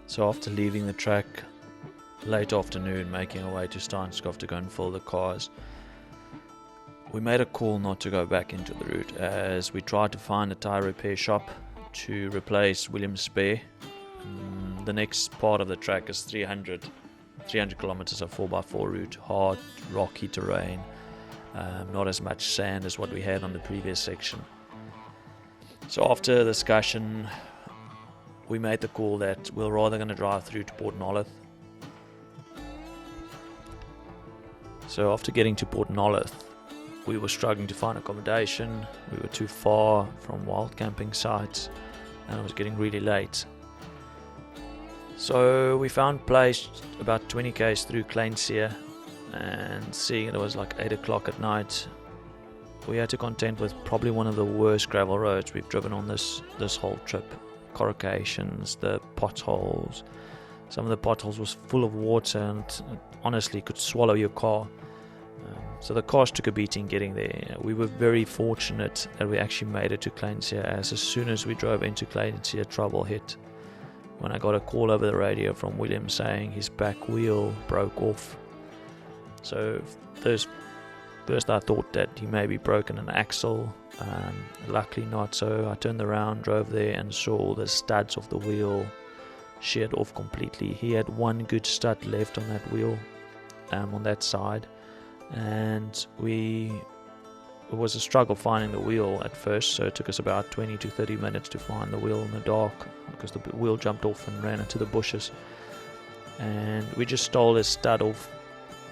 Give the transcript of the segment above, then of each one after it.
So after leaving the track late afternoon, making our way to Steinskov to go and fill the cars, we made a call not to go back into the route as we tried to find a tyre repair shop to replace Williams' spare. The next part of the track is 300 kilometers of 4x4 route, hard, rocky terrain, not as much sand as what we had on the previous section. So after a discussion, we made the call that we're rather going to drive through to Port Nolloth. So after getting to Port Nolloth, we were struggling to find accommodation. We were too far from wild camping sites and it was getting really late. So we found a place about 20 km through Kleinseer, and seeing it was like 8 o'clock at night, we had to contend with probably one of the worst gravel roads we've driven on this whole trip. Corrugations, the potholes. Some of the potholes was full of water and honestly could swallow your car. So the cars took a beating getting there. We were very fortunate that we actually made it to Kleinseer, as soon as we drove into Kleinseer, trouble hit. When I got a call over the radio from William saying his back wheel broke off. So first I thought that he maybe broken an axle. Luckily not, so I turned around, drove there and saw the studs of the wheel sheared off completely. He had one good stud left on that wheel, on that side, and it was a struggle finding the wheel at first, so it took us about 20 to 30 minutes to find the wheel in the dark because the wheel jumped off and ran into the bushes. And we just stole his stud off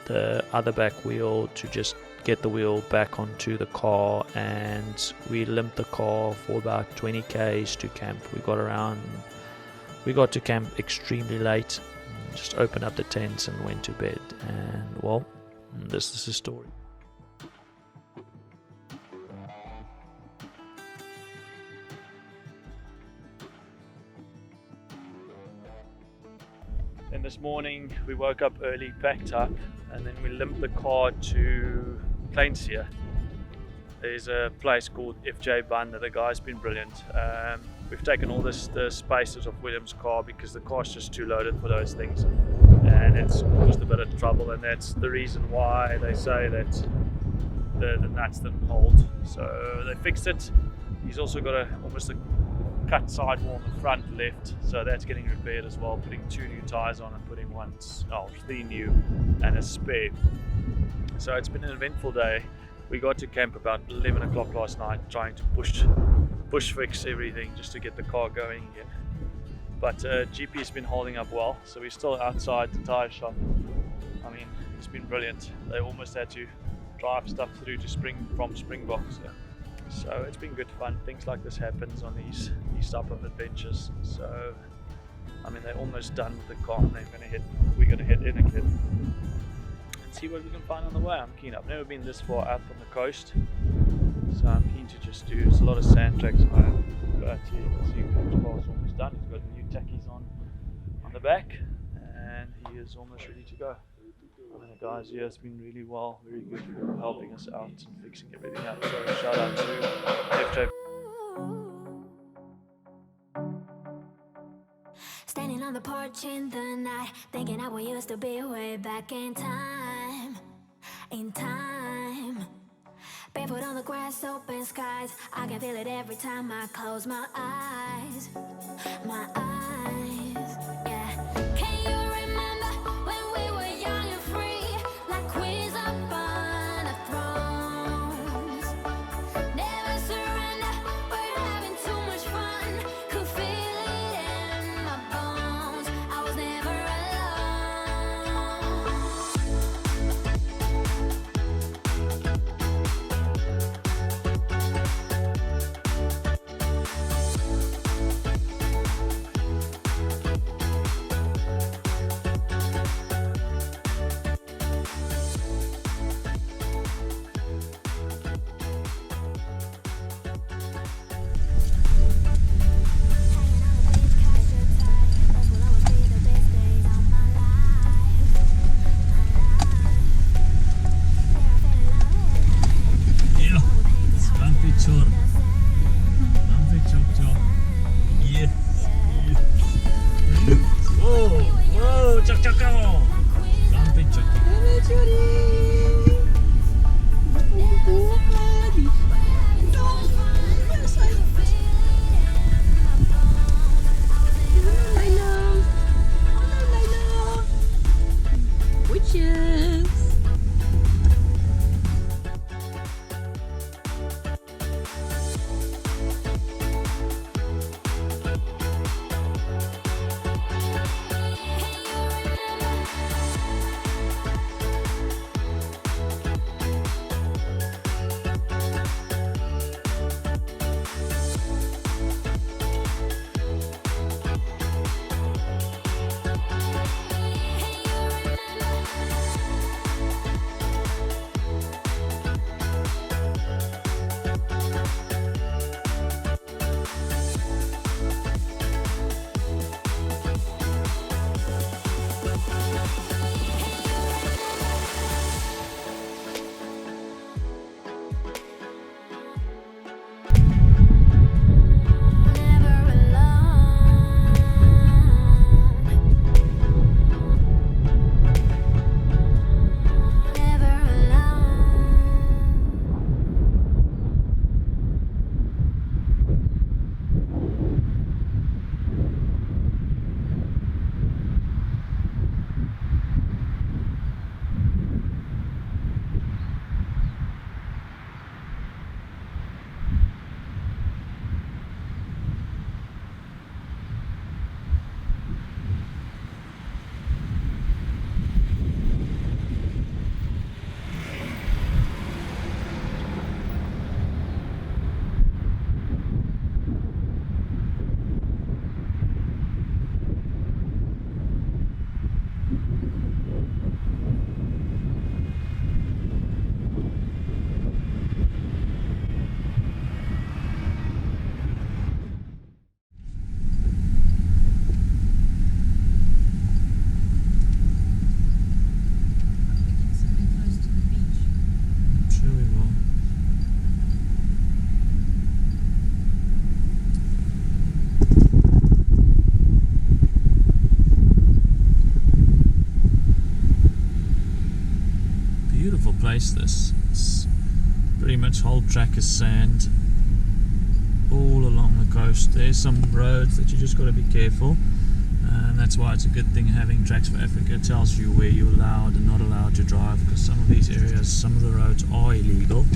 the other back wheel to just get the wheel back onto the car, and we limped the car for about 20 k's to camp. We got to camp extremely late, just opened up the tents and went to bed, and well, this is the story. Then this morning we woke up early, packed up, and then we limped the car to Kleinseer. There's a place called FJ Bun that the guy's been brilliant. We've taken all the spaces of William's car because the car's just too loaded for those things, and it's caused a bit of trouble, and that's the reason why they say that the nuts didn't hold. So they fixed it. He's also got almost a cut sidewall on the front left, so that's getting repaired as well, putting 2 new tyres on and putting 3 new and a spare. So it's been an eventful day. We got to camp about 11 o'clock last night, trying to push fix everything just to get the car going again. But GP has been holding up well, so we're still outside the tyre shop. I mean, it's been brilliant. They almost had to drive stuff through to Springbok. So it's been good fun. Things like this happens on these type of adventures. So I mean, they're almost done with the car, and we're gonna head in again and see what we can find on the way. I'm keen. I've never been this far out from the coast, so I'm keen to just do. There's a lot of sand tracks home, but yeah, you can see the car's almost done. He's got new tackies on the back, and he is almost ready to go. And the guys here has been really well, very good for helping us out and fixing everything up. So shout out to FJ. Standing on the porch in the night, thinking how we used to be way back in time. Barefoot on the grass, open skies. I can feel it every time I close my eyes. Yeah. Can you remember when we were young and free, like queens up on the thrones? Never surrender, we're having too much fun. Could feel it in my bones. I was never alone. acabó. Bumpy Chucky. Witches. Never alone. Never alone. Sure we will. Beautiful place this. It's pretty much whole track is sand all along the coast. There's some roads that you just got to be careful, and that's why it's a good thing having Tracks for Africa. It tells you where you're allowed and not allowed to drive, because some of these areas, some of the roads are illegal,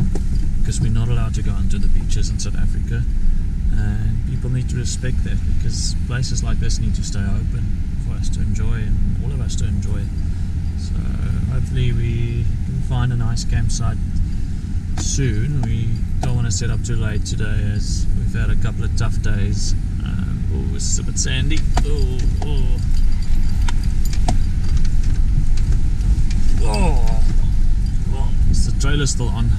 because we're not allowed to go onto the beaches in South Africa, and people need to respect that, because places like this need to stay open for us to enjoy and all of us to enjoy. So hopefully we can find a nice campsite soon. We don't want to set up too late today, as we've had a couple of tough days. Oh, this is a bit sandy. Oh. Is the trailer still on?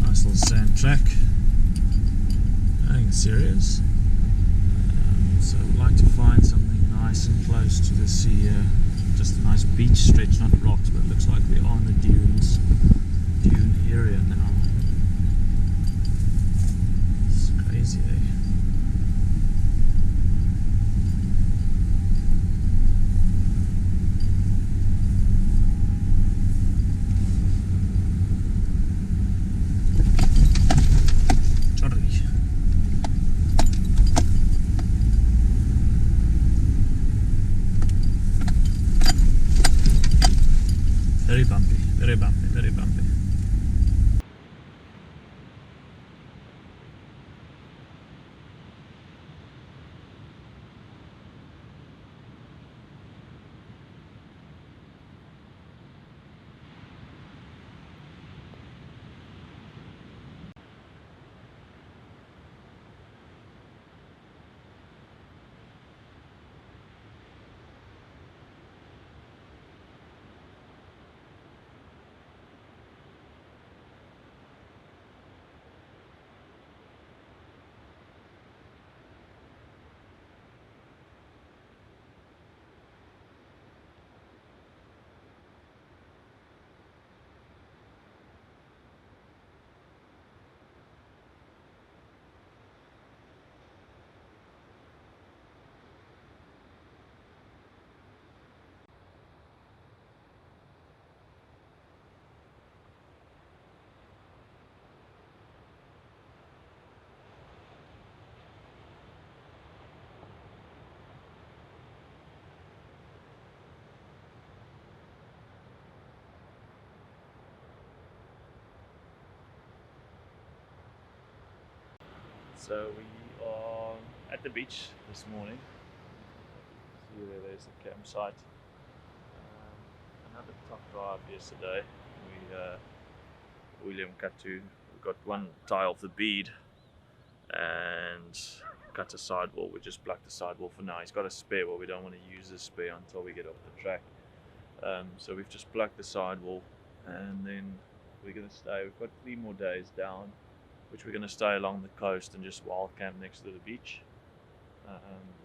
Nice little sand track. Nothing serious. So I'd like to find something nice and close to the sea here. Just a nice beach stretch, not rocks, but it looks like we are in the dune area now. It's crazy, eh? Very bumpy, very bumpy, very bumpy. So we are at the beach this morning. See there's the campsite. Another tough drive yesterday. William we got one tie off the bead and cut a sidewall. We just plucked the sidewall for now. He's got a spare, but we don't want to use the spare until we get off the track. So we've just plugged the sidewall, and then we're going to stay. We've got 3 more days down, which we're going to stay along the coast and just wild camp next to the beach.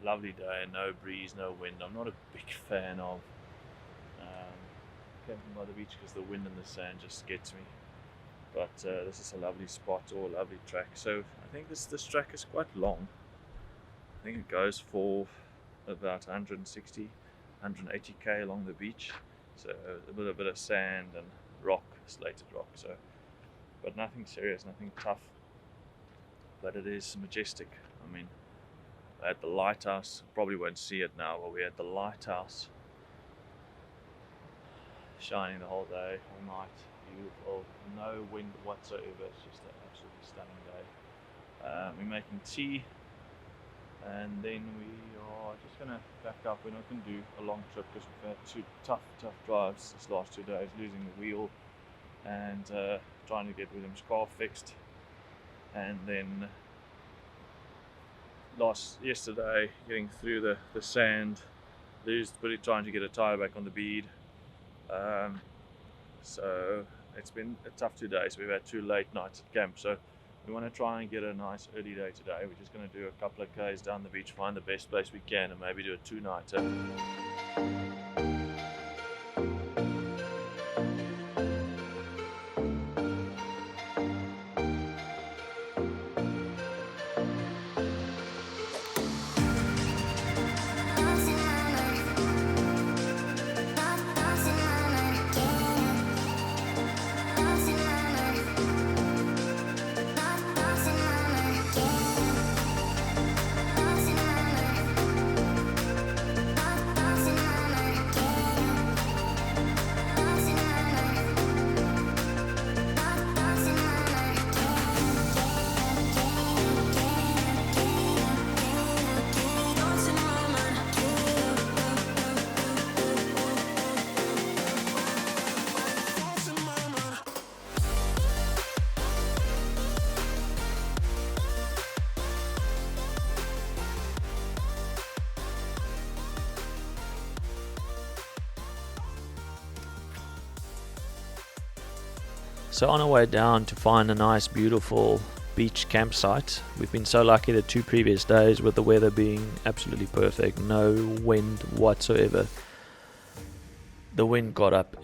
Lovely day, no breeze, no wind. I'm not a big fan of camping by the beach because the wind and the sand just gets me. But this is a lovely spot or a lovely track. So I think this track is quite long. I think it goes for about 160, 180k along the beach. So a bit of sand and rock, slated rock. So, but nothing serious, nothing tough. But it is majestic. I mean, at the lighthouse, probably won't see it now, but we had the lighthouse shining the whole day, all night. Beautiful, no wind whatsoever. It's just an absolutely stunning day. We're making tea, and then we are just gonna back up. We're not gonna do a long trip because we've had 2 tough drives this last 2 days, losing the wheel and trying to get William's car fixed, and then yesterday getting through the sand, trying to get a tire back on the bead. So it's been a tough 2 days. We've had 2 late nights at camp, so we want to try and get a nice early day today. We're just going to do a couple of k's down the beach, find the best place we can, and maybe do a 2-nighter. So on our way down to find a nice beautiful beach campsite. We've been so lucky the 2 previous days with the weather being absolutely perfect, no wind whatsoever. The wind got up,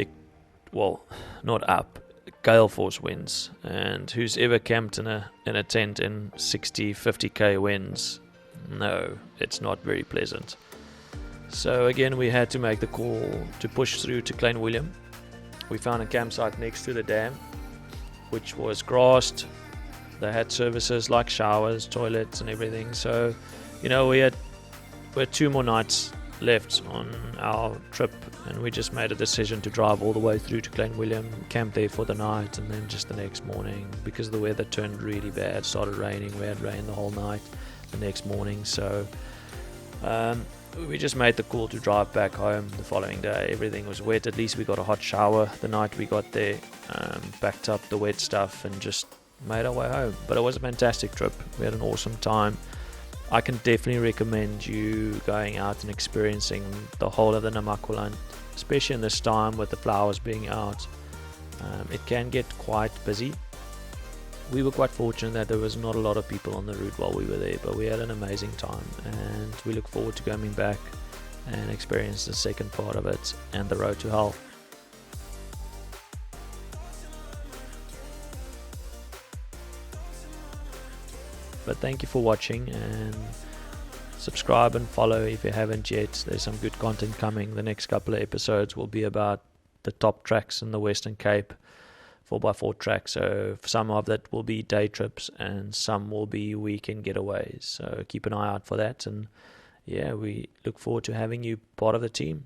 not up, gale force winds, and who's ever camped in a tent in 60, 50k winds, no, it's not very pleasant. So again we had to make the call to push through to Klein Willem. We found a campsite next to the dam, which was grassed. They had services like showers, toilets and everything. So, we had 2 more nights left on our trip, and we just made a decision to drive all the way through to Klein Willem, camp there for the night, and then just the next morning, because the weather turned really bad, started raining. We had rain the whole night the next morning. So we just made the call to drive back home the following day. Everything was wet. At least we got a hot shower the night we got there, backed up the wet stuff and just made our way home. But it was a fantastic trip. We had an awesome time. I can definitely recommend you going out and experiencing the whole of the Namaqualand, especially in this time with the flowers being out. It can get quite busy. We were quite fortunate that there was not a lot of people on the route while we were there, but we had an amazing time, and we look forward to coming back and experience the second part of it and the road to hell. But thank you for watching, and subscribe and follow if you haven't yet. There's some good content coming. The next couple of episodes will be about the top tracks in the Western Cape, 4x4 tracks. So some of that will be day trips and some will be weekend getaways. So keep an eye out for that, and yeah, we look forward to having you part of the team.